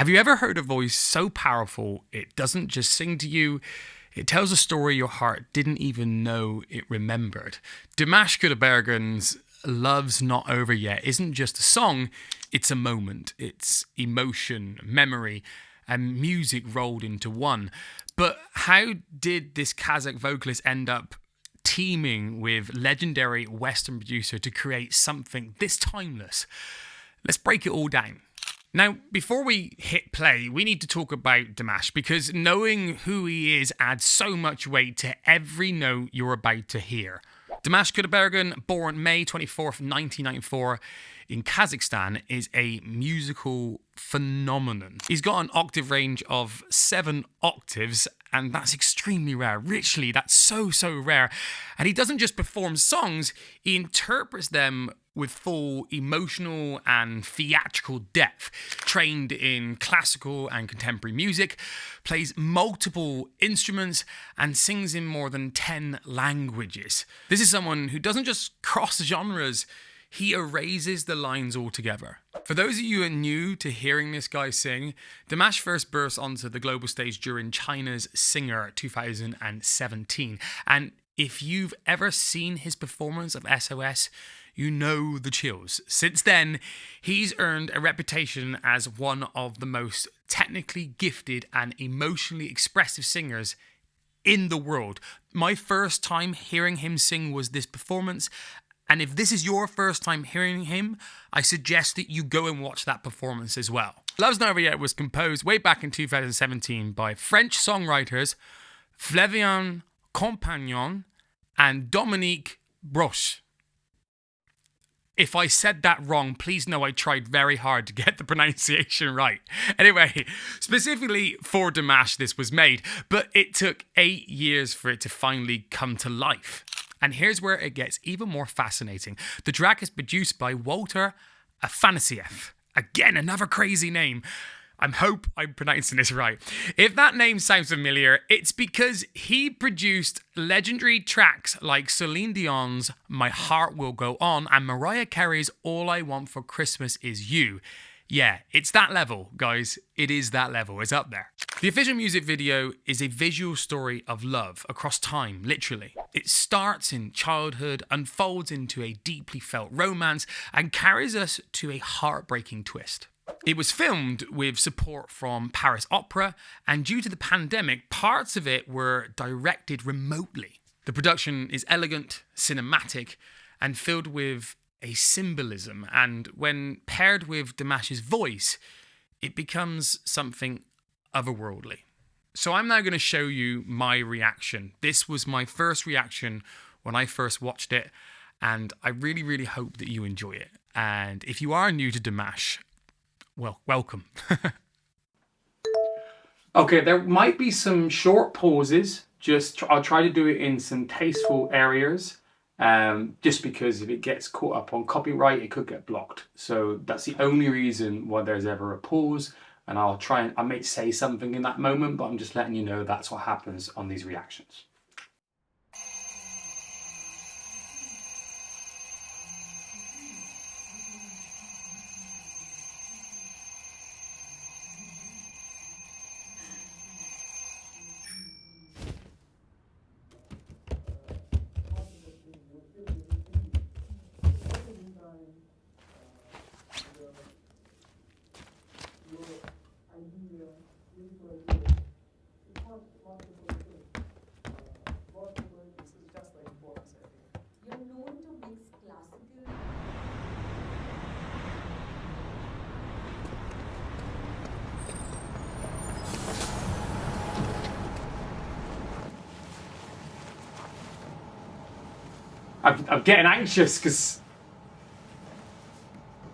Have you ever heard a voice so powerful it doesn't just sing to you, it tells a story your heart didn't even know it remembered? Dimash Qudaibergen's Love's Not Over Yet isn't just a song, it's a moment. It's emotion, memory, and music rolled into one. But how did this Kazakh vocalist end up teaming with legendary Western producer to create something this timeless? Let's break it all down. Now, before we hit play, we need to talk about Dimash, because knowing who he is adds so much weight to every note you're about to hear. Dimash Qudaibergen, born May 24th, 1994, in Kazakhstan, is a musical phenomenon. He's got an octave range of 7 octaves, and that's extremely rare. Richly, that's so rare. And he doesn't just perform songs, he interprets them with full emotional and theatrical depth. Trained in classical and contemporary music, plays multiple instruments, and sings in more than 10 languages. This is someone who doesn't just cross genres, he erases the lines altogether. For those of you who are new to hearing this guy sing, Dimash first burst onto the global stage during China's Singer 2017. And if you've ever seen his performance of SOS, you know the chills. Since then, he's earned a reputation as one of the most technically gifted and emotionally expressive singers in the world. My first time hearing him sing was this performance, and if this is your first time hearing him, I suggest that you go and watch that performance as well. Love's Not Over Yet was composed way back in 2017 by French songwriters Flavien Compagnon and Dominique Broche. If I said that wrong, please know I tried very hard to get the pronunciation right. Anyway, specifically for Dimash this was made, but it took 8 years for it to finally come to life. And here's where it gets even more fascinating. The track is produced by Walter Afanasieff. Again, another crazy name. I hope I'm pronouncing this right. If that name sounds familiar, it's because he produced legendary tracks like Celine Dion's My Heart Will Go On and Mariah Carey's All I Want for Christmas Is You. Yeah, it's that level, guys. It is that level. It's up there. The official music video is a visual story of love across time, literally. It starts in childhood, unfolds into a deeply felt romance, and carries us to a heartbreaking twist. It was filmed with support from Paris Opera, and due to the pandemic, parts of it were directed remotely. The production is elegant, cinematic, and filled with a symbolism, and when paired with Dimash's voice, it becomes something otherworldly. So I'm now going to show you my reaction. This was my first reaction when I first watched it, and I really hope that you enjoy it. And if you are new to Dimash, well, welcome. Okay, there might be some short pauses. I'll try to do it in some tasteful areas. Just because if it gets caught up on copyright, it could get blocked. So that's the only reason why there's ever a pause. And I may say something in that moment, but I'm just letting you know that's what happens on these reactions. I'm getting anxious because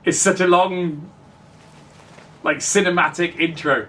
it's such a long, cinematic intro.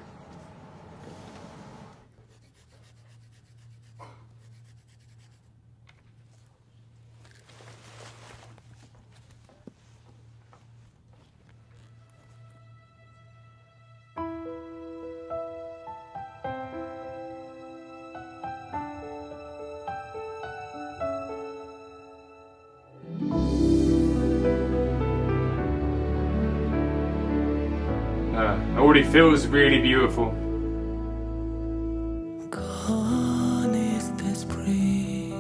already feels really beautiful. Gone is the spring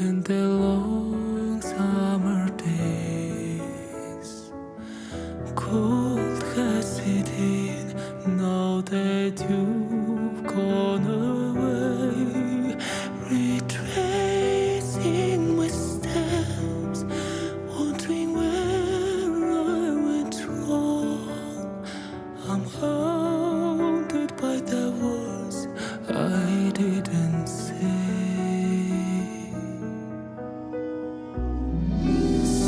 and the long summer days. Cold has set in now that you've gone away. Retracing my steps, wondering where I went wrong. I'm haunted by the words I didn't say.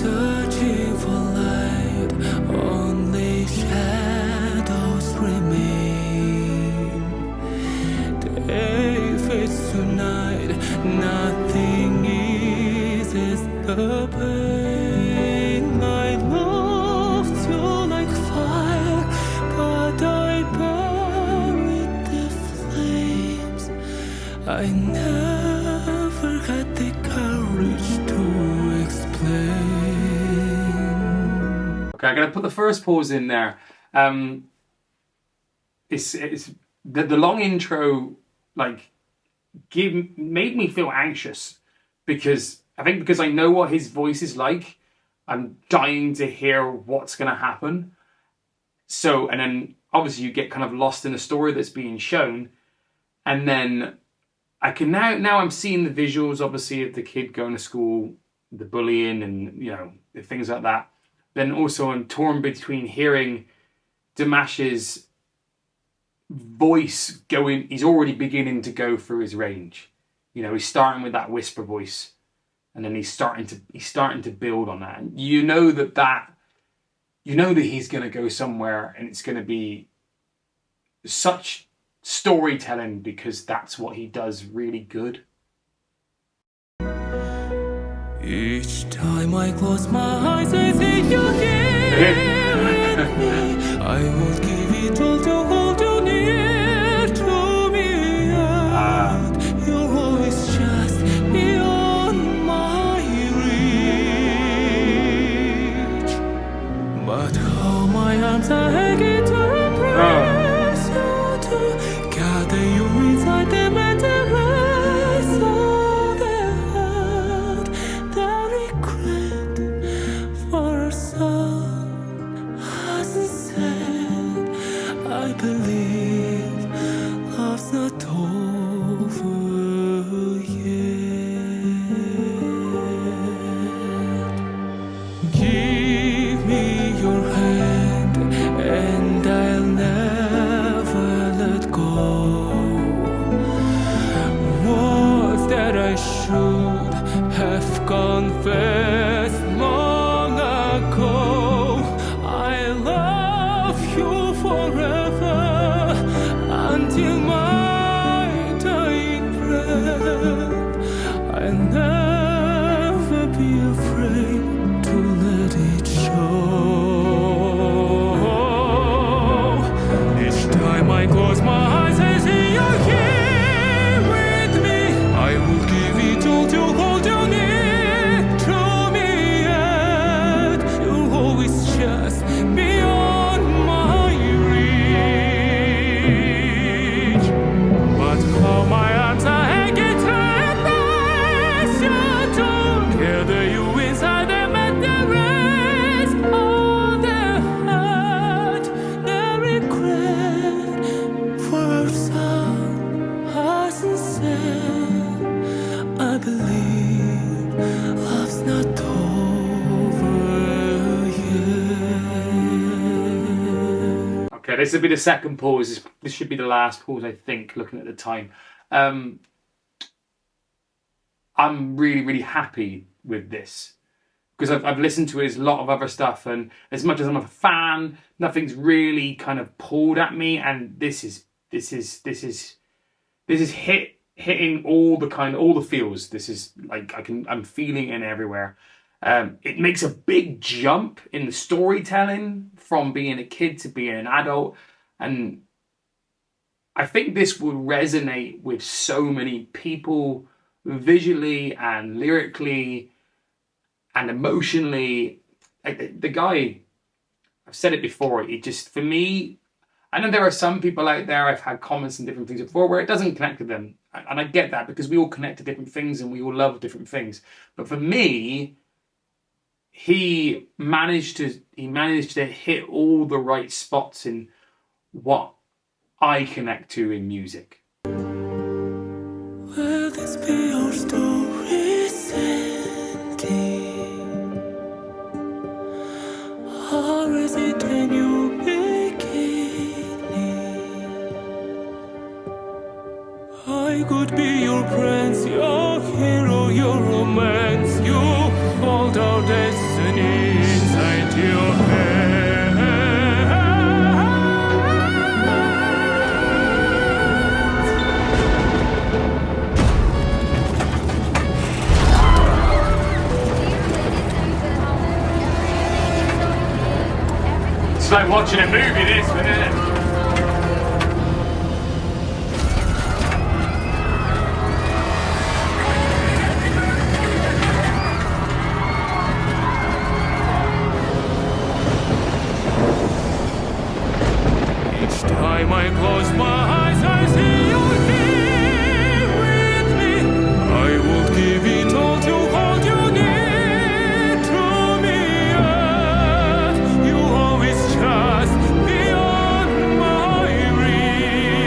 Searching for light, only shadows remain. Day fades tonight, nothing eases the pain. I loved you like fire, but I buried the flames. I never had the courage to explain. Okay, I'm gonna put the first pause in there. It's the long intro, like, made me feel anxious because I know what his voice is like. I'm dying to hear what's gonna happen. So, and then obviously you get kind of lost in the story that's being shown, and then I can now I'm seeing the visuals, obviously, of the kid going to school, the bullying, and the things like that. Then also I'm torn between hearing Dimash's voice going. He's already beginning to go through his range. He's starting with that whisper voice, and then he's starting to build on that. And you know that he's going to go somewhere, and it's going to be such storytelling because that's what he does really good. Each time I close my eyes, I see you here with me. I would give it all to hold you near to me. And you're always just beyond my reach. But how my arms are aching to embrace you, to gather you inside them and erase all the hurt, the regret for our son hasn't said. I believe love's not over yet. Give me your hand and I'll never let go. Words that I should have confessed long ago. I love you forever until my dying breath. I'll never be afraid to let it show. Each time I close my eyes, I see you here with me. I will give it all to hold you near to me, yet you're always just beyond my reach. But how my arms are hanging to embrace you, to gather you inside them and erase all the hurt, the regret for our son hasn't said. I believe love's not over yet. Okay, this will be the second pause. This should be the last pause, I think, looking at the time. I'm really, really happy with this because I've listened to his lot of other stuff, and as much as I'm a fan, nothing's really kind of pulled at me. And this is hitting all the feels. This is like I'm feeling it everywhere. It makes a big jump in the storytelling from being a kid to being an adult, and I think this will resonate with so many people visually and lyrically and emotionally. The guy, I've said it before, it just, for me, I know there are some people out there, I've had comments and different things before, where it doesn't connect to them. And I get that, because we all connect to different things and we all love different things. But for me, he managed to hit all the right spots in what I connect to in music. Will this be your story, Sandy? Or is it a new beginning? I could be your prince, your hero, your romance. You hold our destiny inside your head. It's like watching a movie, this, isn't it? Each time I close my eyes, I see you here with me. I will give it all to hold you near to me. Yet you always just beyond my reach.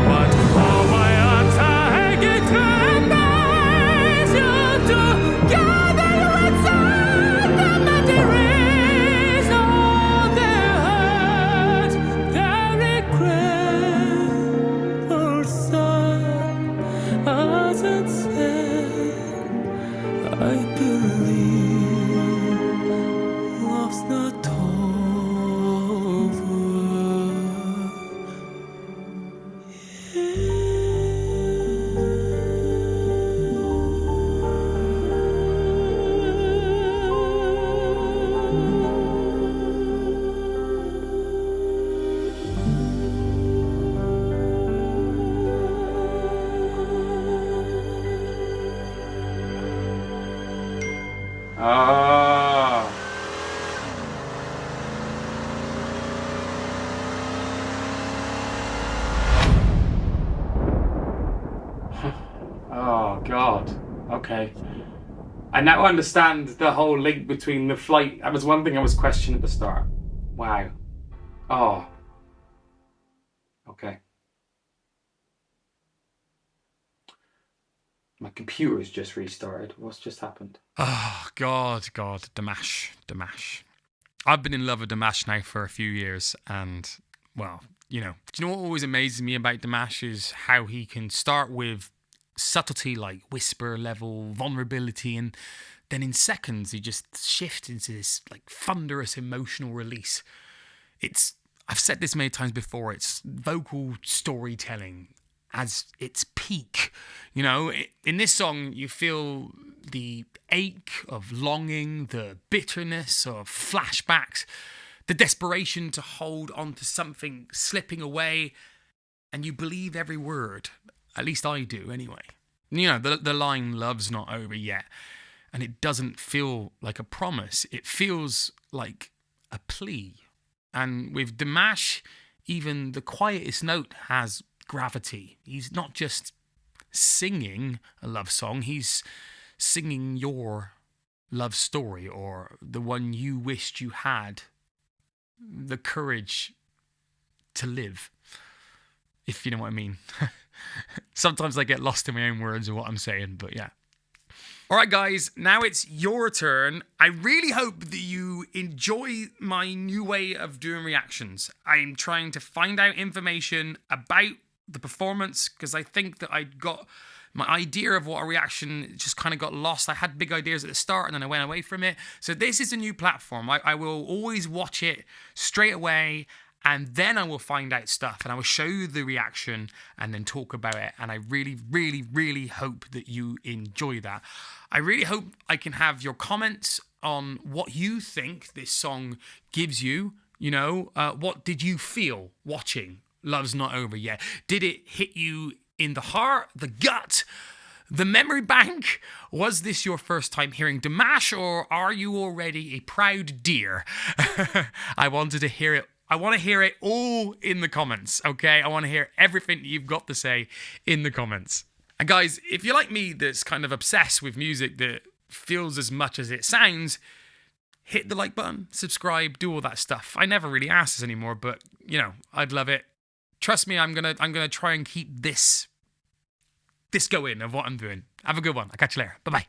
But how my arms are hanging to embrace you, to gather you inside the materials of their hearts. Their regret for sun hasn't said. I believe love's not Ah. Oh, God. Okay. I now understand the whole link between the flight. That was one thing I was questioning at the start. Wow. Oh. Okay. My computer's just restarted. What's just happened? Oh, God, Dimash. I've been in love with Dimash now for a few years, and, well, do you know what always amazes me about Dimash is how he can start with subtlety, like whisper level, vulnerability, and then in seconds he just shifts into this like thunderous emotional release. I've said this many times before, it's vocal storytelling as its peak. In this song you feel the ache of longing, the bitterness of flashbacks, the desperation to hold on to something slipping away, and you believe every word. At least I do, anyway. The line, "Love's not over yet," and it doesn't feel like a promise. It feels like a plea. And with Dimash, even the quietest note has gravity. He's not just singing a love song, he's singing your love story, or the one you wished you had the courage to live, if you know what I mean. Sometimes I get lost in my own words of what I'm saying, but yeah. All right, guys, now it's your turn. I really hope that you enjoy my new way of doing reactions. I'm trying to find out information about the performance, because I think that I got my idea of what a reaction just kind of got lost. I had big ideas at the start and then I went away from it. So this is a new platform. I will always watch it straight away, and then I will find out stuff and I will show you the reaction and then talk about it. And I really, really, really hope that you enjoy that. I really hope I can have your comments on what you think this song gives you. What did you feel watching Love's Not Over Yet? Did it hit you in the heart, the gut, The memory bank. Was this your first time hearing Dimash, or are you already a proud dear? I wanted to hear it. I want to hear it all in the comments, okay? I want to hear everything you've got to say in the comments. And guys, if you're like me, that's kind of obsessed with music that feels as much as it sounds, hit the like button, subscribe, do all that stuff. I never really ask this anymore, but I'd love it. Trust me, I'm gonna try and keep this going of what I'm doing. Have a good one. I'll catch you later. Bye bye.